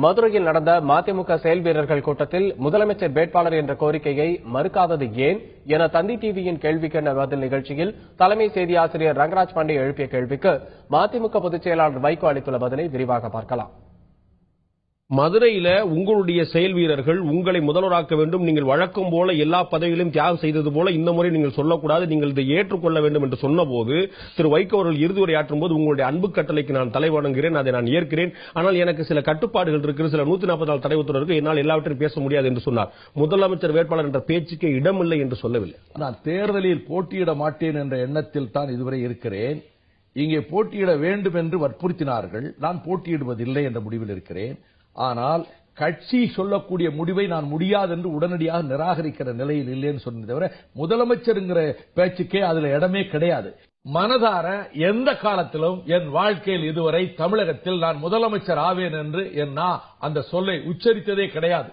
மதுரையில் நடந்த மதிமுக செயல் வீரர்கள் கூட்டத்தில் முதலமைச்சர் வேட்பாளர் என்ற கோரிக்கையை மறுக்காதது ஏன் என தந்தி டிவியின் கேள்விக்கென பதில் நிகழ்ச்சியில் தலைமை செய்தி ஆசிரியர் ரங்கராஜ் பாண்டே எழுப்பிய கேள்விக்கு மதிமுக பொதுச் செயலாளர் வைகோ அளித்துள்ள பதிலை விரிவாக பார்க்கலாம். மதுரையில உங்களுடைய செயல் வீரர்கள் உங்களை முதல்வராக்க வேண்டும், நீங்கள் வழக்கம் போல எல்லா பதவிகளையும் தியாகம் செய்தது போல இந்த முறை நீங்கள் சொல்லக்கூடாது, நீங்கள் இதை ஏற்றுக்கொள்ள வேண்டும் என்று சொன்னபோது திரு வைகோ அவர்கள் இறுதி உரையாற்றும் போது உங்களுடைய அன்பு கட்டளைக்கு நான் தலை வணங்குகிறேன், அதை நான் ஏற்கிறேன், ஆனால் எனக்கு சில கட்டுப்பாடுகள் இருக்கு, சில 144 தடை உத்தரவு இருக்கு, என்னால் எல்லாவற்றையும் பேச முடியாது என்று சொன்னார். முதலமைச்சர் வேட்பாளர் என்ற பேச்சுக்கே இடமில்லை என்று சொல்லவில்லை. நான் தேர்தலில் போட்டியிட மாட்டேன் என்ற எண்ணத்தில் தான் இதுவரை இருக்கிறேன். இங்கே போட்டியிட வேண்டும் என்று வற்புறுத்தினார்கள், நான் போட்டியிடுவதில்லை என்ற முடிவில் இருக்கிறேன். ஆனால் கட்சி சொல்லக்கூடிய முடிவை நான் முடியாது என்று உடனடியாக நிராகரிக்கிற நிலையில் இல்லைன்னு சொன்னதை தவிர முதலமைச்சருங்கிற பேச்சுக்கே அதுல இடமே கிடையாது. மனதார எந்த காலத்திலும் என் வாழ்க்கையில் இதுவரை தமிழகத்தில் நான் முதலமைச்சர் ஆவேன் என்று அந்த சொல்லை உச்சரித்ததே கிடையாது.